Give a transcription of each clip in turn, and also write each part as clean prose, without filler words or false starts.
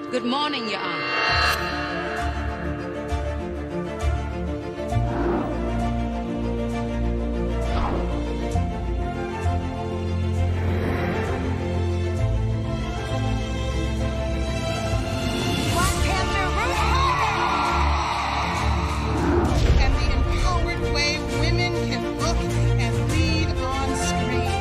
Good morning, Your Honor. Black Panther and the empowered way women can look and lead on screen.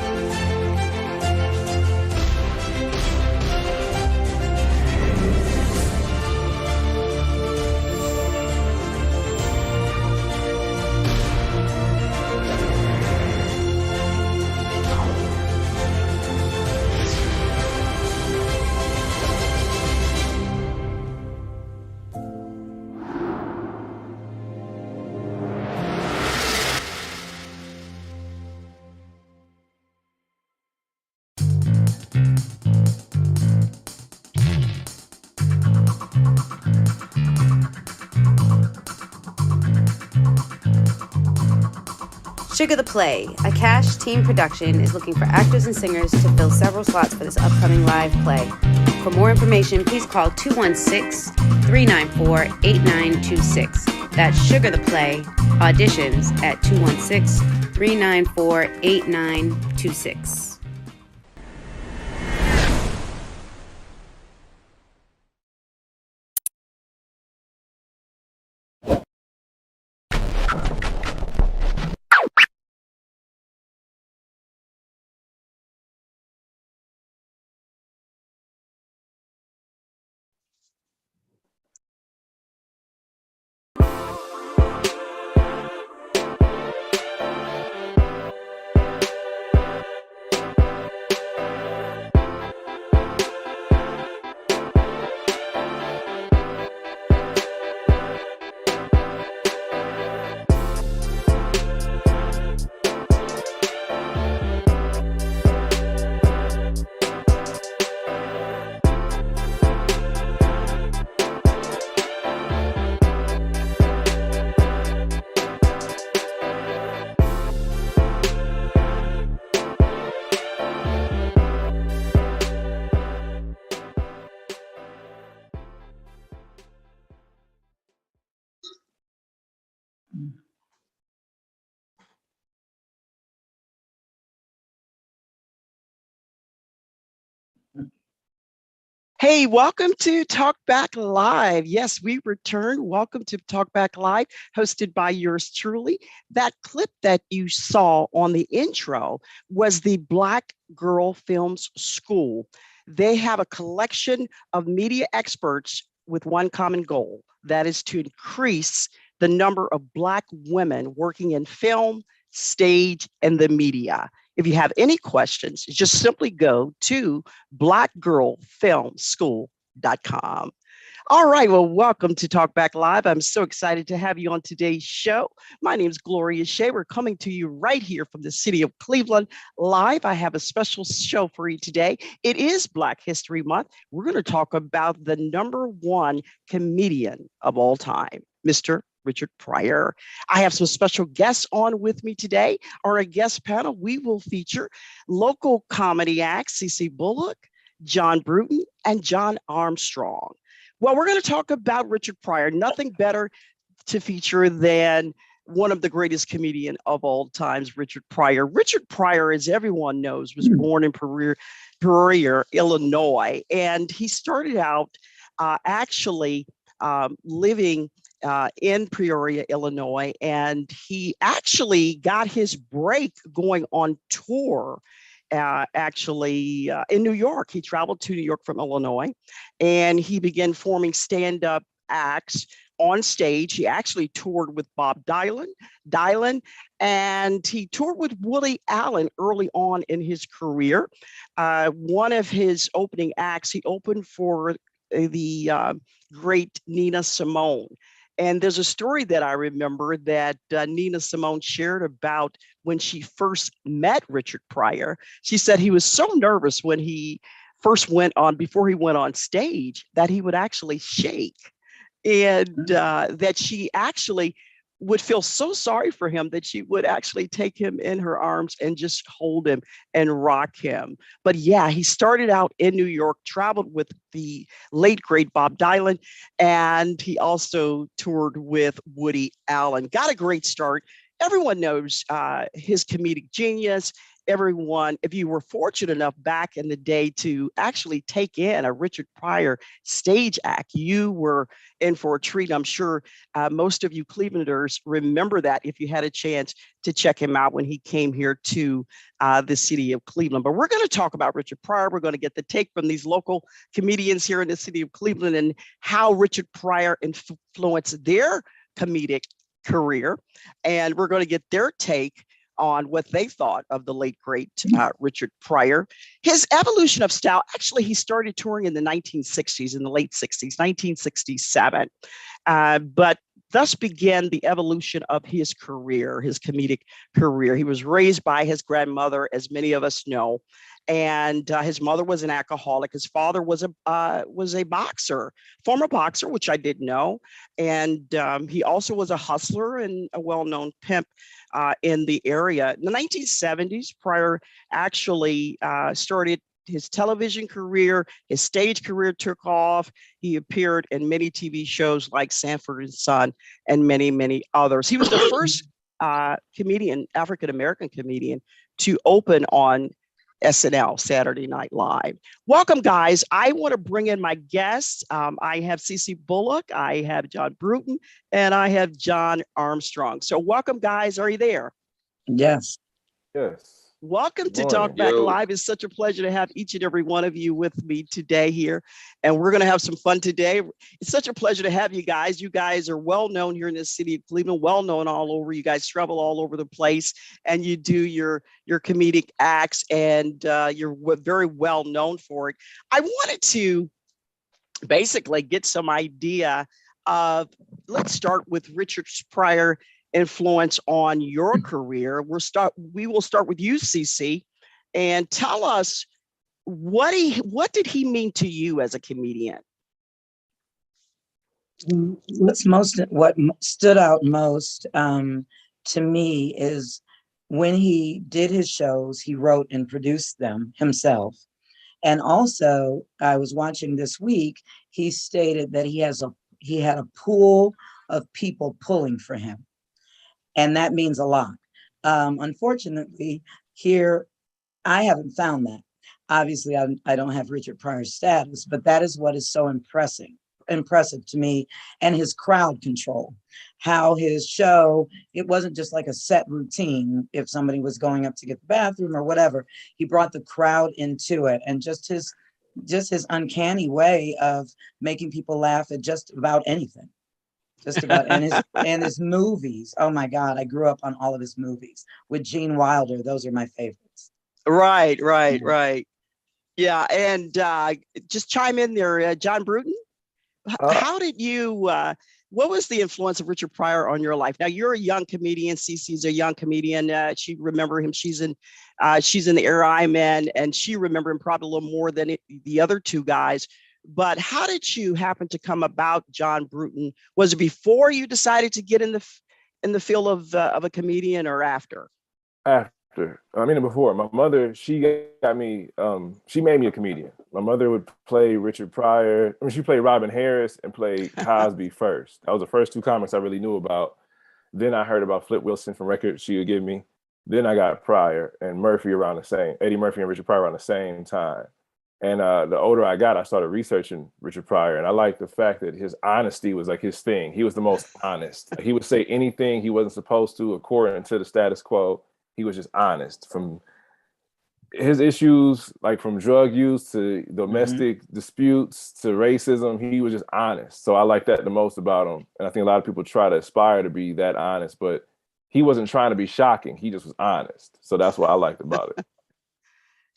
Sugar the Play, a cash team production, is looking for actors and singers to fill several slots for this upcoming live play. For more information, please call 216-394-8926. That's Sugar the Play, auditions at 216-394-8926. Hey, welcome to TalkBack Live. Yes, we return. Welcome to TalkBack Live, hosted by yours truly. That clip that you saw on the intro was the Black Girl Films School. They have a collection of media experts with one common goal, that is to increase the number of Black women working in film, stage, and the media. If you have any questions, just simply go to blackgirlfilmschool.com. All right, well, welcome to Talk Back Live. I'm so excited to have you on today's show. My name is Gloria Shea. We're coming to you right here from the city of Cleveland live. I have a special show for you today. It is Black History Month. We're going to talk about the number one comedian of all time, Mr. Richard Pryor. I have some special guests on with me today. On our guest panel, we will feature local comedy acts, Cici Bullock, John Bruton, and John Armstrong. Well, we're going to talk about Richard Pryor. Nothing better to feature than one of the greatest comedian of all times, Richard Pryor. Richard Pryor, as everyone knows, was born in Pryor, Illinois, and he started out actually living in Peoria, Illinois, and he actually got his break going on tour. In New York. He traveled to New York from Illinois, and he began forming stand-up acts on stage. He actually toured with Bob Dylan, and he toured with Woody Allen early on in his career. One of his opening acts, he opened for the great Nina Simone. And there's a story that I remember that Nina Simone shared about when she first met Richard Pryor. She said he was so nervous when he before he went on stage, that he would actually shake. And that she actually would feel so sorry for him that she would actually take him in her arms and just hold him and rock him. But yeah, he started out in New York, traveled with the late great Bob Dylan, and he also toured with Woody Allen. Got a great start. Everyone knows his comedic genius. Everyone, if you were fortunate enough back in the day to actually take in a Richard Pryor stage act, you were in for a treat. I'm sure most of you Clevelanders remember that if you had a chance to check him out when he came here to the city of Cleveland. But we're going to talk about Richard Pryor. We're going to get the take from these local comedians here in the city of Cleveland and how Richard Pryor influenced their comedic career. And we're going to get their take on what they thought of the late, great Richard Pryor. His evolution of style, actually, he started touring in the 1960s, in the late 60s, 1967. But thus began the evolution of his career, his comedic career. He was raised by his grandmother, as many of us know, and his mother was an alcoholic. His father was a boxer, former boxer, which I didn't know, and he also was a hustler and a well-known pimp in the area. In the 1970s, Pryor actually started his television career. His stage career took off. He appeared in many TV shows like Sanford and Son and many, many others. He was the first comedian, African-American comedian, to open on SNL, Saturday Night Live. Welcome, guys. I want to bring in my guests. I have Cici Bullock, I have John Bruton, and I have John Armstrong. So welcome, guys. Are you there? Yes. Yes. Welcome to Talk Back Live. It's such a pleasure to have each and every one of you with me today here. And we're going to have some fun today. It's such a pleasure to have you guys. You guys are well known here in the city of Cleveland, well known all over. You guys travel all over the place and you do your comedic acts, and you're very well known for it. I wanted to basically get some idea of, let's start with Richard Pryor influence on your career. We will start with you, Cici, and tell us what did he mean to you as a comedian? What stood out most to me is when he did his shows, he wrote and produced them himself. And also, I was watching this week, he stated that he had a pool of people pulling for him. And that means a lot. Unfortunately, here, I haven't found that. Obviously, I don't have Richard Pryor's status, but that is what is so impressive to me, and his crowd control. How his show, it wasn't just like a set routine. If somebody was going up to get the bathroom or whatever, he brought the crowd into it, and just his uncanny way of making people laugh at just about anything. Just about, and his movies. Oh my God, I grew up on all of his movies with Gene Wilder. Those are my favorites. Right, right, Yeah. right. Yeah, and just chime in there, John Bruton. How did you? What was the influence of Richard Pryor on your life? Now you're a young comedian. Cici's a young comedian. She remember him. She's in the Air I'm in, and she remember him probably a little more than the other two guys. But how did you happen to come about John Bruton? Was it before you decided to get in the field of a comedian, or after? After. I mean, before. My mother, she got me, she made me a comedian. My mother would play Richard Pryor. I mean, she played Robin Harris and played Cosby first. That was the first two comics I really knew about. Then I heard about Flip Wilson from records she would give me. Then I got Pryor and Murphy around the same, Eddie Murphy and Richard Pryor around the same time. And the older I got, I started researching Richard Pryor. And I liked the fact that his honesty was like his thing. He was the most honest. He would say anything he wasn't supposed to according to the status quo. He was just honest. From his issues, like from drug use to domestic disputes to racism, he was just honest. So I like that the most about him. And I think a lot of people try to aspire to be that honest, but he wasn't trying to be shocking. He just was honest. So that's what I liked about it.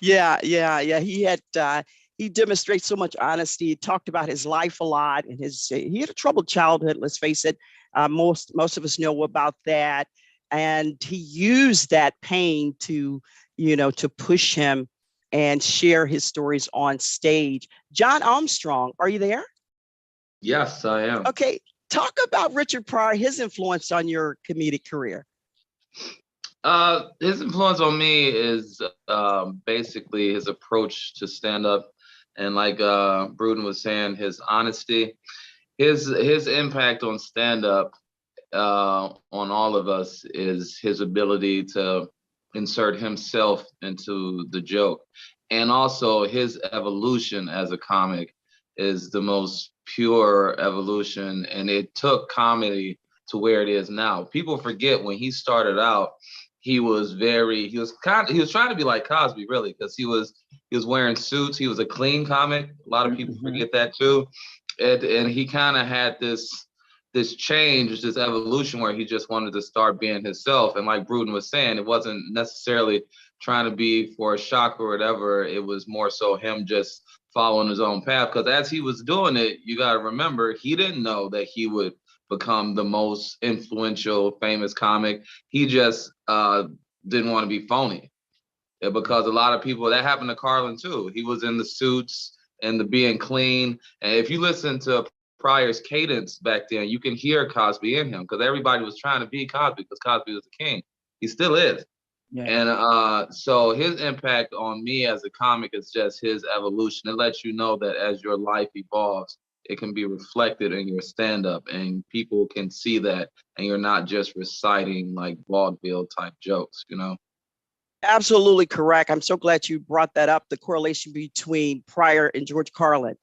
Yeah. He demonstrates so much honesty. He talked about his life a lot, and he had a troubled childhood. Let's face it. Most of us know about that, and he used that pain to push him and share his stories on stage. John Armstrong, are you there? Yes, I am. Okay, talk about Richard Pryor, his influence on your comedic career. His influence on me is basically his approach to stand up, and like Bruton was saying, his honesty, his impact on stand up on all of us is his ability to insert himself into the joke, and also his evolution as a comic is the most pure evolution, and it took comedy to where it is now. People forget when he started out, he was trying to be like Cosby, really, because he was wearing suits. He was a clean comic. A lot of people forget that too. And he kind of had this change, this evolution where he just wanted to start being himself. And like Bruton was saying, it wasn't necessarily trying to be for a shock or whatever. It was more so him just following his own path. Because as he was doing it, you got to remember, he didn't know that he would become the most influential, famous comic. He just didn't want to be phony. Because a lot of people, that happened to Carlin too. He was in the suits and the being clean. And if you listen to Pryor's cadence back then, you can hear Cosby in him, because everybody was trying to be Cosby because Cosby was the king. He still is. Yeah. And so his impact on me as a comic is just his evolution. It lets you know that as your life evolves, it can be reflected in your stand-up, and people can see that, and you're not just reciting like vaudeville type jokes, Absolutely correct. I'm so glad you brought that up, the correlation between Pryor and George Carlin,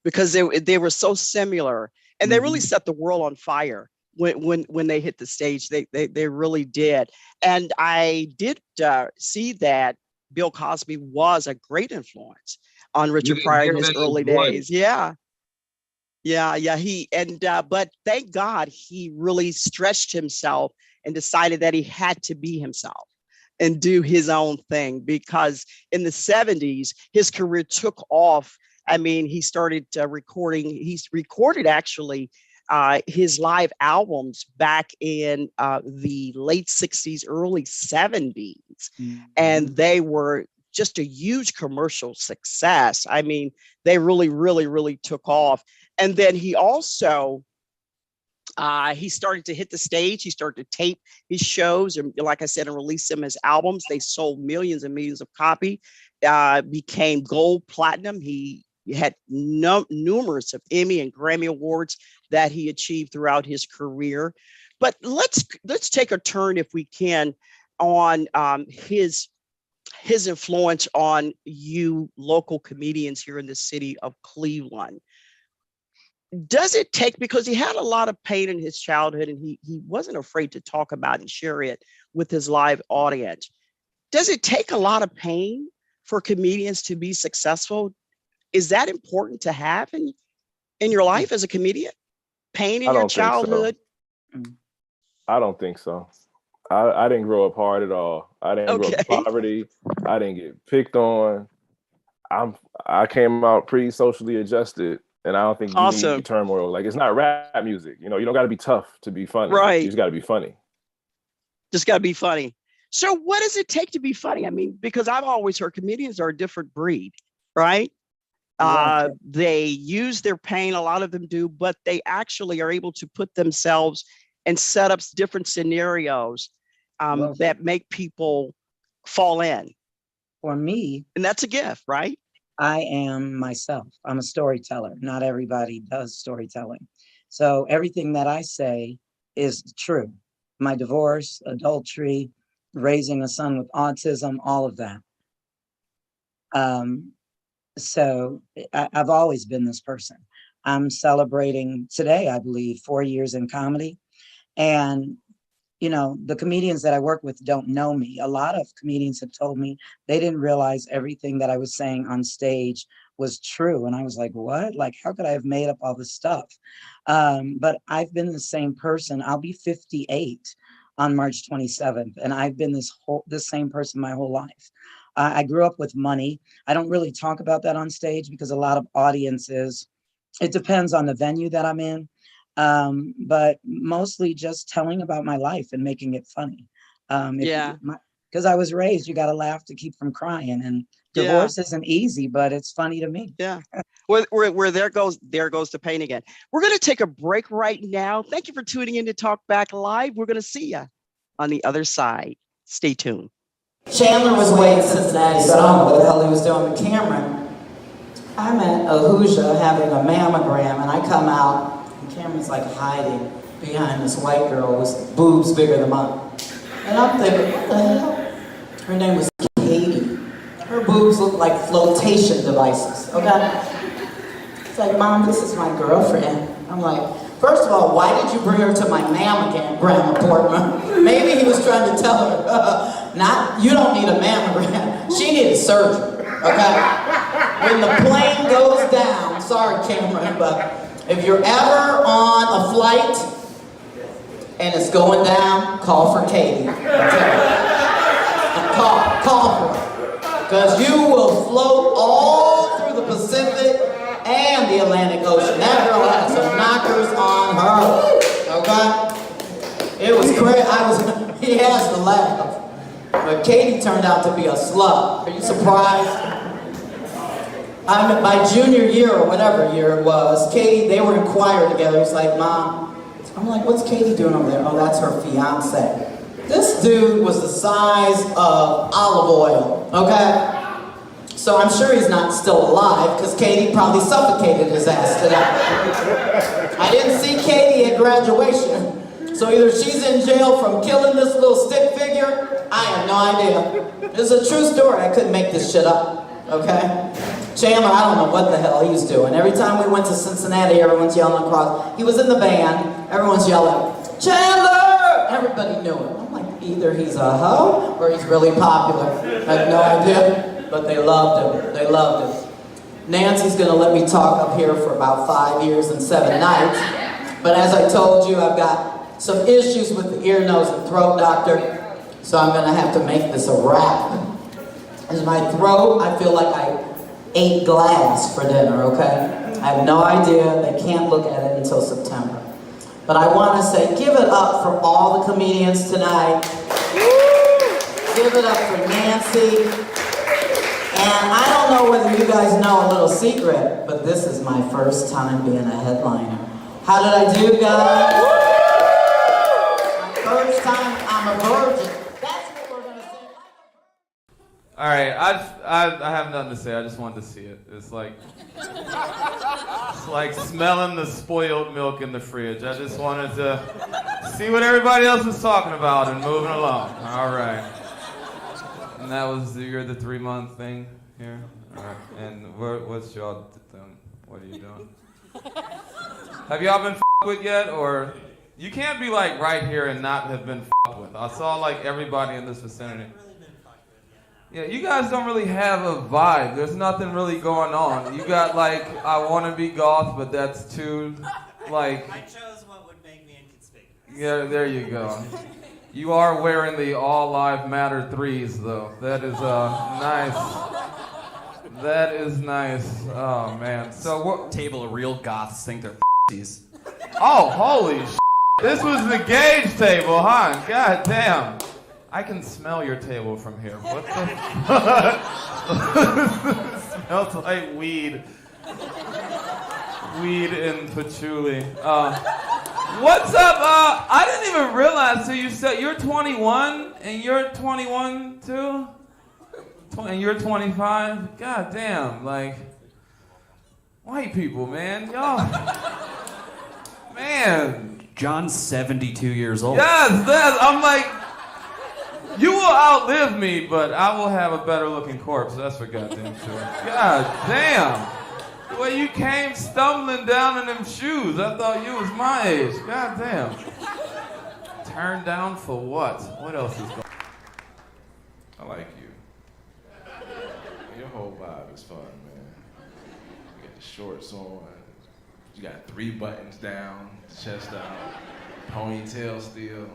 because they were so similar, and they really set the world on fire when they hit the stage. They really did. And I did see that Bill Cosby was a great influence on Richard Pryor in his early days. Yeah. But thank God he really stretched himself and decided that he had to be himself and do his own thing, because in the 70s, his career took off. I mean, he started recording. He's recorded actually his live albums back in the late 60s, early 70s. And they were just a huge commercial success. I mean, they really, really, really took off. And then he also, he started to hit the stage. He started to tape his shows, and like I said, and release them as albums. They sold millions and millions of copies, became gold, platinum. He had numerous of Emmy and Grammy awards that he achieved throughout his career. But let's take a turn, if we can, on his his influence on you local comedians here in the city of Cleveland. Does it take, because he had a lot of pain in his childhood and he wasn't afraid to talk about and share it with his live audience. Does it take a lot of pain for comedians to be successful? Is that important to have in your life as a comedian? Pain in your childhood? I don't think so. I didn't grow up hard at all. I didn't grow up in poverty. I didn't get picked on. I came out pretty socially adjusted, and I don't think you need turmoil. Like, it's not rap music. You know, you don't got to be tough to be funny. Right. You just got to be funny. Just got to be funny. So what does it take to be funny? I mean, because I've always heard comedians are a different breed, right? They use their pain, a lot of them do, but they actually are able to put themselves and set up different scenarios that make people fall in. For me, and that's a gift, right? I am myself. I'm a storyteller. Not everybody does storytelling. So everything that I say is true. My divorce, adultery, raising a son with autism, all of that. So I've always been this person. I'm celebrating today, I believe, 4 years in comedy. And, you know, the comedians that I work with don't know me. A lot of comedians have told me they didn't realize everything that I was saying on stage was true. And I was like, what? Like, how could I have made up all this stuff? But I've been the same person. I'll be 58 on March 27th. And I've been this same person my whole life. I grew up with money. I don't really talk about that on stage because a lot of audiences, it depends on the venue that I'm in. But mostly just telling about my life and making it funny. Because I was raised, you got to laugh to keep from crying, and divorce isn't easy, but it's funny to me. Yeah. Where there goes the pain again. We're going to take a break right now. Thank you for tuning in to TalkBack Live. We're going to see you on the other side. Stay tuned. Chandler was away in Cincinnati, so I don't know what the hell he was doing with Cameron. I'm at Ahuja having a mammogram, and I come out, and Cameron's like hiding behind this white girl with boobs bigger than mine. And I'm thinking, what the hell? Her name was Katie. Her boobs look like flotation devices, okay? It's like, Mom, this is my girlfriend. I'm like, first of all, why did you bring her to my mammogram appointment? Maybe he was trying to tell her, you don't need a mammogram. She needed surgery, okay? When the plane goes down, sorry, Cameron, but if you're ever on a flight and it's going down, call for Katie. Call for her. Because you will float all through the Pacific and the Atlantic Ocean. That girl had some knockers on her, okay? It was crazy. He has to laugh. But Katie turned out to be a slut. Are you surprised? My junior year or whatever year it was, Katie, they were in choir together. He's like, Mom. I'm like, what's Katie doing over there? Oh, that's her fiance. This dude was the size of olive oil, okay? So I'm sure he's not still alive because Katie probably suffocated his ass to death. I didn't see Katie at graduation. So either she's in jail from killing this little stick figure, I have no idea. It's a true story. I couldn't make this shit up, okay? Chandler, I don't know what the hell he's doing. Every time we went to Cincinnati, everyone's yelling across. He was in the band, everyone's yelling, Chandler! Everybody knew him. I'm like, either he's a hoe or he's really popular. I have no idea, but they loved him. They loved him. Nancy's gonna let me talk up here for about 5 years and 7 nights. But as I told you, I've got some issues with the ear, nose, and throat doctor. So I'm gonna have to make this a wrap. In my throat, I feel like I ate glass for dinner, okay? I have no idea. They can't look at it until September. But I want to say, give it up for all the comedians tonight. Give it up for Nancy. And I don't know whether you guys know a little secret, but this is my first time being a headliner. How did I do, guys? My first time, I'm a virgin. That's what we're gonna say. All right, I have nothing to say. I just wanted to see it. It's like smelling the spoiled milk in the fridge. I just wanted to see what everybody else was talking about and moving along. All right. And that was you're the 3-month thing here. All right. And what's y'all doing? What are you doing? Have y'all been with yet, or you can't be like right here and not have been with? I saw like everybody in this vicinity. Yeah, you guys don't really have a vibe. There's nothing really going on. You got like, I want to be goth, but that's too, like. I chose what would make me inconspicuous. Yeah, there you go. You are wearing the All Live Matter 3s, though. That is nice. That is nice. Oh, man. So what? Table of real goths think they're f***ies. Oh, holy shit. This was the gauge table, huh? God damn. I can smell your table from here. What the fuck? Smells like weed. Weed and patchouli. What's up? I didn't even realize till you said you're 21 and you're 21 too? And you're 25? God damn, like, white people, man. Y'all, man. John's 72 years old. Yes, I'm like, you will outlive me, but I will have a better looking corpse. That's for goddamn sure. God damn. The way you came stumbling down in them shoes, I thought you was my age. God damn. Turned down for what? What else is going on? I like you. Your whole vibe is fun, man. You got the shorts on. You got 3 buttons down, chest out, ponytail still.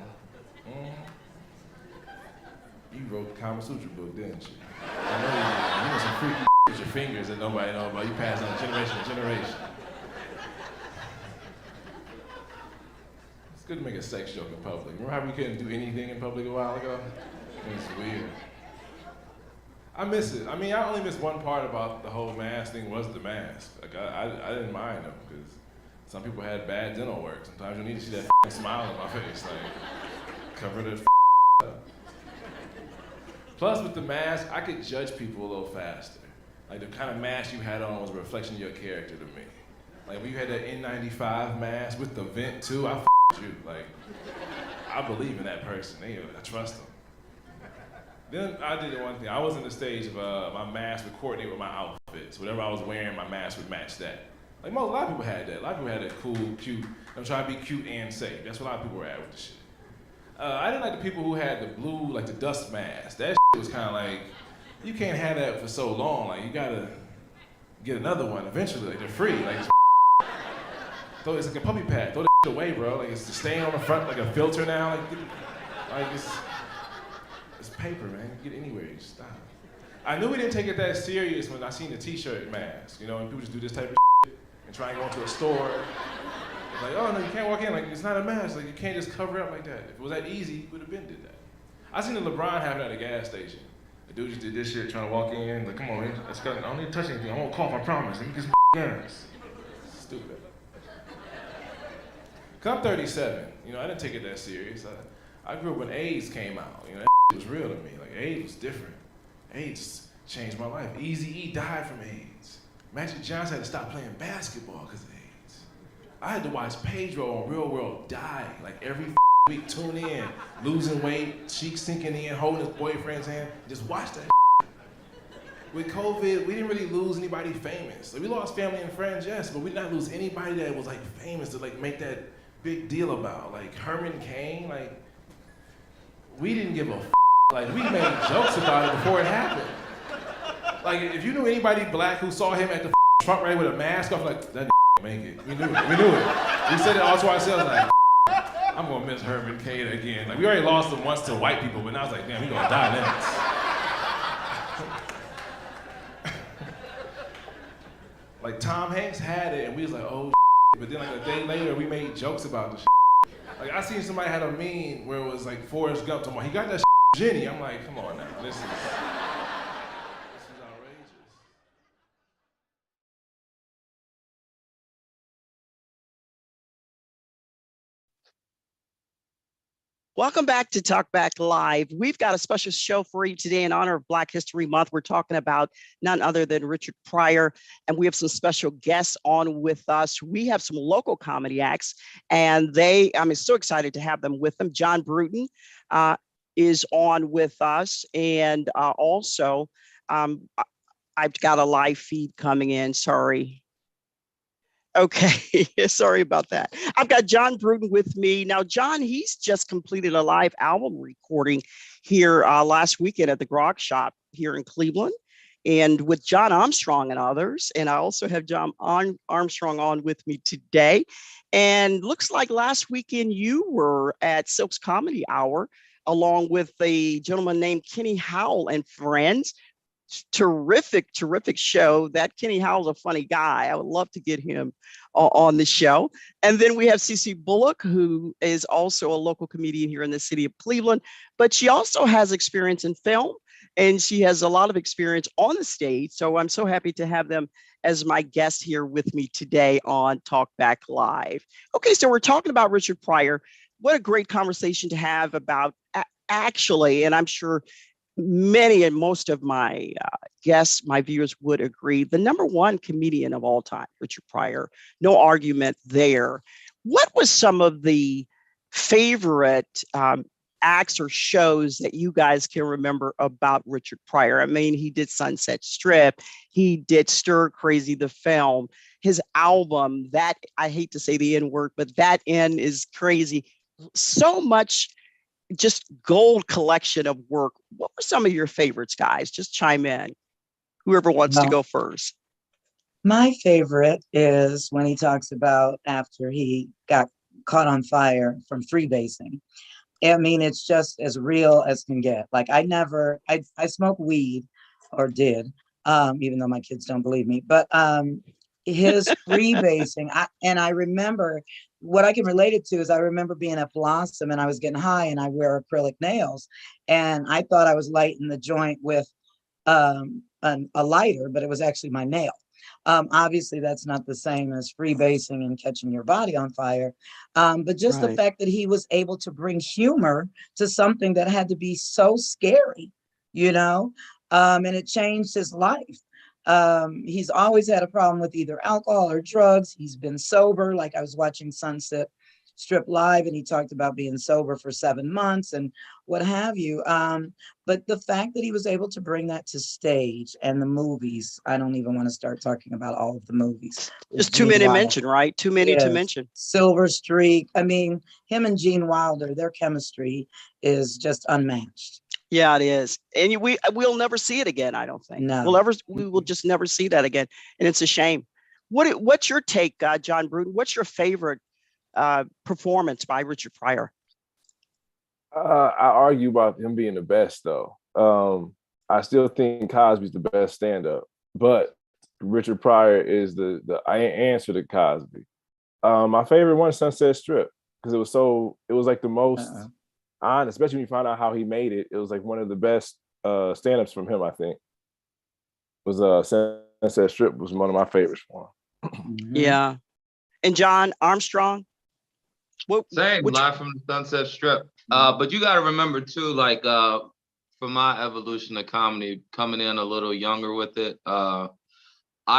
You wrote the Kama Sutra book, didn't you? I know you did. You know some freaky with your fingers that nobody knows about. You pass on generation to generation. It's good to make a sex joke in public. Remember how we couldn't do anything in public a while ago? It's weird. I miss it. I mean, I only miss one part about the whole mask thing was the mask. Like, I didn't mind them because some people had bad dental work. Sometimes you need to see that smile on my face, like, cover the up. Plus, with the mask, I could judge people a little faster. Like, the kind of mask you had on was a reflection of your character to me. Like, when you had that N95 mask with the vent, too, I f***ed you. Like, I believe in that person. I trust them. Then I did the one thing. I was in the stage of my mask would coordinate with my outfits. Whatever I was wearing, my mask would match that. Like, a lot of people had that. A lot of people had that cool, cute, I'm trying to be cute and safe. That's what a lot of people were at with the shit. I didn't like the people who had the blue, like the dust mask. That shit was kind of like, you can't have that for so long. Like, you gotta get another one eventually. Like, they're free. Like, it's like a puppy pad. Throw that shit away, bro. Like, it's staying on the front like a filter now. Like it's paper, man. You get it anywhere. You stop. I knew we didn't take it that serious when I seen the t-shirt mask. You know, and people just do this type of shit and try and go into a store. Like, oh no, you can't walk in. Like, it's not a mask. Like, you can't just cover it up like that. If it was that easy, he would have been did that. I seen the LeBron happen at a gas station. The dude just did this shit, trying to walk in. Like, come on, let's go. I don't need to touch anything. I won't cough, I promise. Let me get some gas. Stupid. Cause I'm 37. You know, I didn't take it that serious. I grew up when AIDS came out. You know, that was real to me. Like, AIDS was different. AIDS changed my life. Eazy-E died from AIDS. Magic Johnson had to stop playing basketball because of AIDS. I had to watch Pedro on Real World die, like every week, tune in, losing weight, cheeks sinking in, holding his boyfriend's hand, just watch that. With COVID, we didn't really lose anybody famous. Like, we lost family and friends, yes, but we did not lose anybody that was like famous to like make that big deal about. Like Herman Cain, like, we didn't give a like, we made jokes about it before it happened. Like, if you knew anybody black who saw him at the front right with a mask off, like, that make it. We knew it. We said it all to ourselves, like, I'm gonna miss Herman Cain again. Like, we already lost him once to white people, but now it's like, damn, we gonna die next. Like, Tom Hanks had it, and we was like, oh, but then like a day later, we made jokes about the shit. Like, I seen somebody had a meme where it was like Forrest Gump talking about, he got that Jenny. I'm like, come on now, this is outrageous. Welcome back to TalkBack Live. We've got a special show for you today in honor of Black History Month. We're talking about none other than Richard Pryor, and we have some special guests on with us. We have some local comedy acts, and I'm so excited to have them with them. John Bruton, is on with us. And also, I've got a live feed coming in. Sorry. Okay, sorry about that. I've got John Bruton with me. Now, John, he's just completed a live album recording here last weekend at the Grog Shop here in Cleveland, and with John Armstrong and others. And I also have John Armstrong on with me today. And looks like last weekend you were at Silk's Comedy Hour along with a gentleman named Kenny Howell and friends. Terrific show. That Kenny Howell's a funny guy. I would love to get him on the show. And then we have Cici Bullock, who is also a local comedian here in the city of Cleveland, but she also has experience in film and she has a lot of experience on the stage. So I'm so happy to have them as my guest here with me today on TalkBack Live. Okay, so we're talking about Richard Pryor. What a great conversation to have about actually, and I'm sure many and most of my guests, my viewers would agree, the number one comedian of all time, Richard Pryor. No argument there. What was some of the favorite acts or shows that you guys can remember about Richard Pryor? I mean, he did Sunset Strip. He did Stir Crazy, the film. His album, that, I hate to say the N word, but that N is crazy. So much just gold collection of work. What were some of your favorites, guys? Just chime in. Whoever wants to go first. My favorite is when he talks about after he got caught on fire from freebasing. I mean, it's just as real as can get. Like I smoke weed, or did, even though my kids don't believe me, but his freebasing, I remember what I can relate it to is I remember being at Blossom and I was getting high and I wear acrylic nails and I thought I was lighting the joint with a lighter, but it was actually my nail. Obviously that's not the same as freebasing and catching your body on fire. But just the fact that he was able to bring humor to something that had to be so scary, and it changed his life. He's always had a problem with either alcohol or drugs. He's been sober. Like I was watching Sunset Strip live and he talked about being sober for 7 months and what have you. But the fact that he was able to bring that to stage and the movies, I don't even want to start talking about all of the movies. Just too many to mention, right? Too many to mention. Silver Streak. I mean, him and Gene Wilder, their chemistry is just unmatched. Yeah, it is. And we'll never see it again, I don't think. No. We will just never see that again. And it's a shame. What's your take, John Bruton? What's your favorite performance by Richard Pryor? I argue about him being the best, though. I still think Cosby's the best stand-up, but Richard Pryor is the answer to Cosby. My favorite one, Sunset Strip, because it was like the most honest, especially when you find out how he made it. It was like one of the best stand-ups from him, I think. Was Sunset Strip was one of my favorites for him. Yeah. And John Armstrong? Same, live from the Sunset Strip. But you got to remember too, like for my evolution of comedy, coming in a little younger with it, I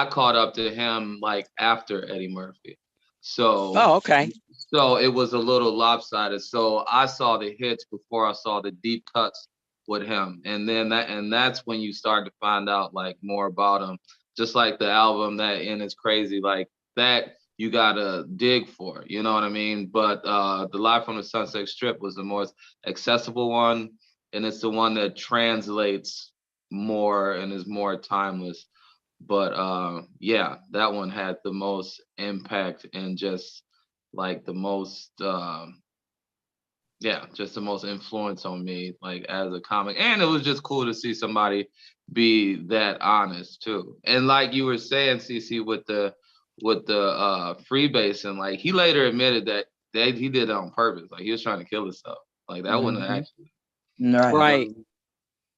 caught up to him like after Eddie Murphy. So okay. So it was a little lopsided. So I saw the hits before I saw the deep cuts with him, and then that's when you start to find out like more about him. Just like the album that and it's crazy, like that. You gotta dig for, you know what I mean? But the Live from the Sunset Strip was the most accessible one, and it's the one that translates more and is more timeless. But yeah, that one had the most impact and just like the most just the most influence on me, like as a comic. And it was just cool to see somebody be that honest too. And like you were saying, Cici, with the freebasing, like he later admitted that he did it on purpose. Like he was trying to kill himself. Like that wouldn't actually. Right.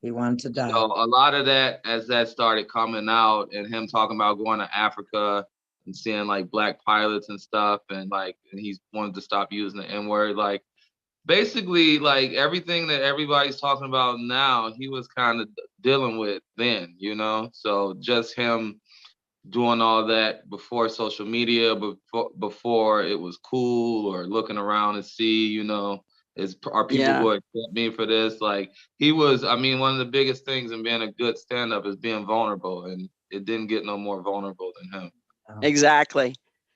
He wanted to die. So a lot of that, as that started coming out, and him talking about going to Africa and seeing like black pilots and stuff, and he wanted to stop using the N-word. Like basically, like everything that everybody's talking about now, he was kind of dealing with then, So just him doing all that before social media, before it was cool, or looking around and see, Are people Yeah. going to accept me for this? Like he was, I mean, one of the biggest things in being a good stand-up is being vulnerable, and it didn't get no more vulnerable than him. Exactly.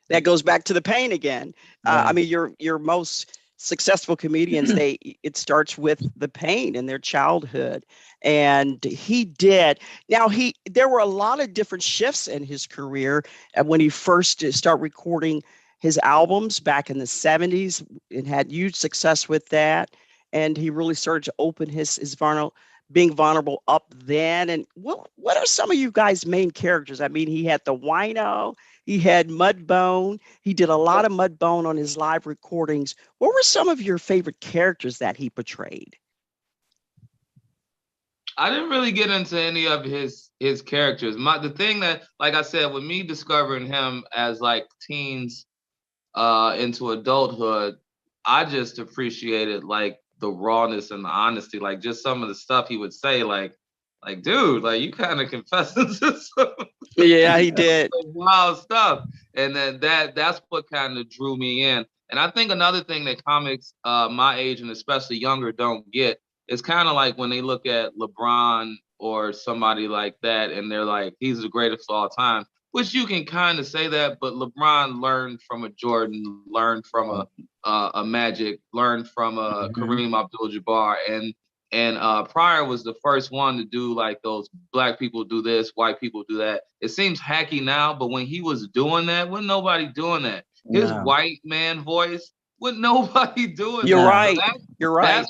That goes back to the pain again. Yeah. I mean, your most successful comedians, it starts with the pain in their childhood, and he did. Now there were a lot of different shifts in his career, and when he first started recording his albums back in the 70s and had huge success with that, and he really started to open his being vulnerable up then. And what are some of you guys' main characters? I mean, he had the wino, he had Mudbone. He did a lot of Mudbone on his live recordings. What were some of your favorite characters that he portrayed? I didn't really get into any of his characters. The thing that, like I said, with me discovering him as like teens into adulthood, I just appreciated like the rawness and the honesty, like just some of the stuff he would say, like dude, like you kind of confessing to some Yeah, he did. wild stuff, and then that's what kind of drew me in. And I think another thing that comics my age and especially younger don't get is kind of like when they look at LeBron or somebody like that, and they're like, he's the greatest of all time. Which you can kind of say that, but LeBron learned from a Jordan, learned from a Magic, learned from a Kareem Abdul-Jabbar, and Pryor was the first one to do like those black people do this, white people do that. It seems hacky now, but when he was doing that, wasn't nobody doing that. His white man voice, wasn't nobody doing You're that. right. So You're right.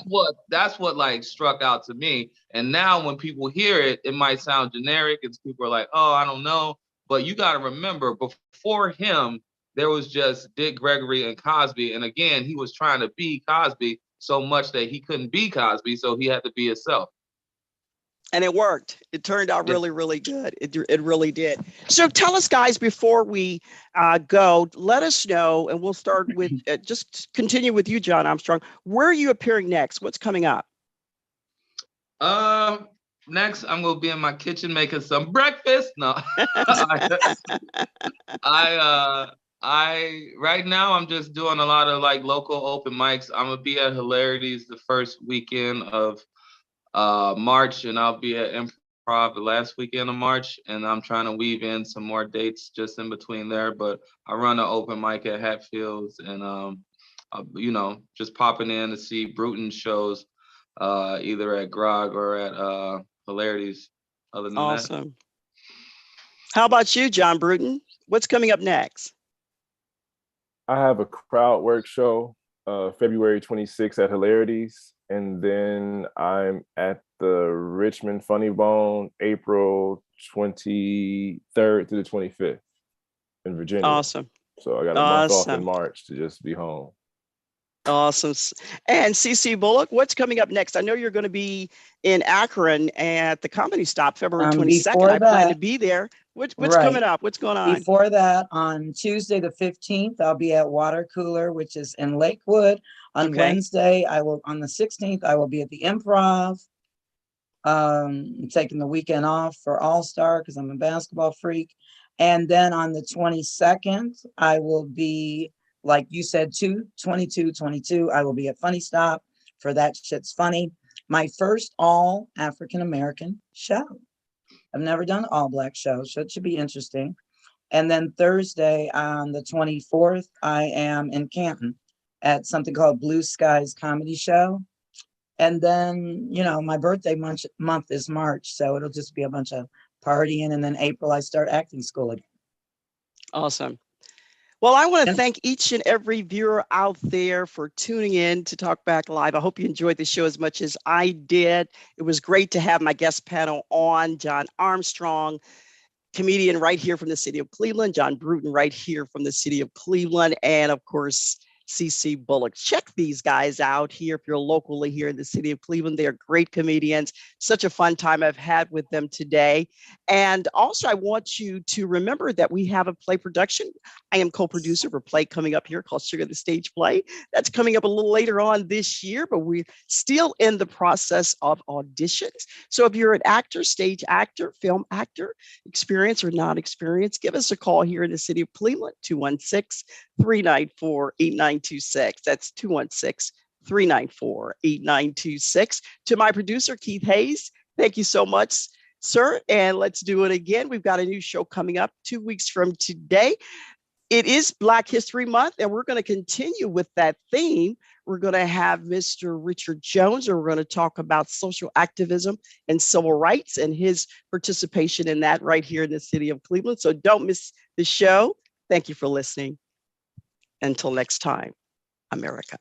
That's what like struck out to me. And now when people hear it, it might sound generic, and people are like, oh, I don't know. But you got to remember, before him, there was just Dick Gregory and Cosby. And again, he was trying to be Cosby so much that he couldn't be Cosby, so he had to be himself. And it worked. It turned out really, really good. It really did. So tell us, guys, before we go, let us know, and we'll start with, just continue with you, John Armstrong. Where are you appearing next? What's coming up? Next, I'm gonna be in my kitchen making some breakfast. No, I right now I'm just doing a lot of like local open mics. I'm gonna be at Hilarities the first weekend of March, and I'll be at Improv the last weekend of March, and I'm trying to weave in some more dates just in between there. But I run an open mic at Hatfields, and you know, just popping in to see Bruton shows either at Grog or at Hilarities. Other than that. Awesome. How about you, John Bruton? What's coming up next? I have a crowd work show February 26th at Hilarities. And then I'm at the Richmond Funny Bone April 23rd to the 25th in Virginia. Awesome. So I got a month off in March to just be home. Awesome. And Cici Bullock, what's coming up next? I know you're going to be in Akron at the Comedy Stop February 22nd. I plan to be there. What's coming up? What's going on? Before that, on Tuesday the 15th, I'll be at Water Cooler, which is in Lakewood. On Wednesday, on the 16th, I will be at the Improv. I'm taking the weekend off for All-Star because I'm a basketball freak. And then on the 22nd, I will be, like you said, 22, I will be at Funny Stop for That Shit's Funny. My first all African-American show. I've never done an all black show, so it should be interesting. And then Thursday on the 24th, I am in Canton at something called Blue Skies Comedy Show. And then, you know, my birthday month is March, so it'll just be a bunch of partying. And then April, I start acting school again. Awesome. Well, I want to thank each and every viewer out there for tuning in to TalkBack Live. I hope you enjoyed the show as much as I did. It was great to have my guest panel on, John Armstrong, comedian right here from the city of Cleveland, John Bruton right here from the city of Cleveland, and of course, Cici Bullock. Check these guys out here if you're locally here in the city of Cleveland. They are great comedians. Such a fun time I've had with them today. And also, I want you to remember that we have a play production. I am co-producer of a play coming up here called Sugar the Stage Play. That's coming up a little later on this year, but we're still in the process of auditions. So if you're an actor, stage actor, film actor, experienced or not experienced, give us a call here in the city of Cleveland, 216-394-8926. That's 394-8926. To my producer, Keith Hayes, thank you so much, sir. And let's do it again. We've got a new show coming up 2 weeks from today. It is Black History Month, and we're going to continue with that theme. We're going to have Mr. Richard Jones, and we're going to talk about social activism and civil rights and his participation in that right here in the city of Cleveland. So don't miss the show. Thank you for listening. Until next time, America.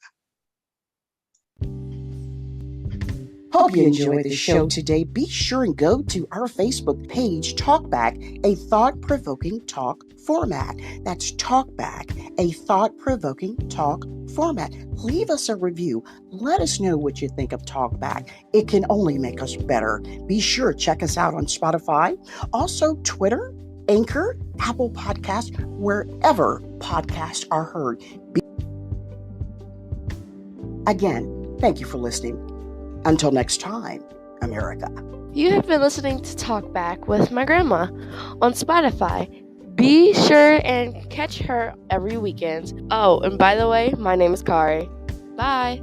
Hope you enjoyed the show today. Be sure and go to our Facebook page, TalkBack, a thought-provoking talk format. That's TalkBack, a thought-provoking talk format. Leave us a review. Let us know what you think of TalkBack. It can only make us better. Be sure to check us out on Spotify, also Twitter, Anchor, Apple Podcasts, wherever podcasts are heard. Again, thank you for listening. Until next time, America. You have been listening to Talk Back with my grandma on Spotify. Be sure and catch her every weekend. Oh, and by the way, my name is Kari. Bye.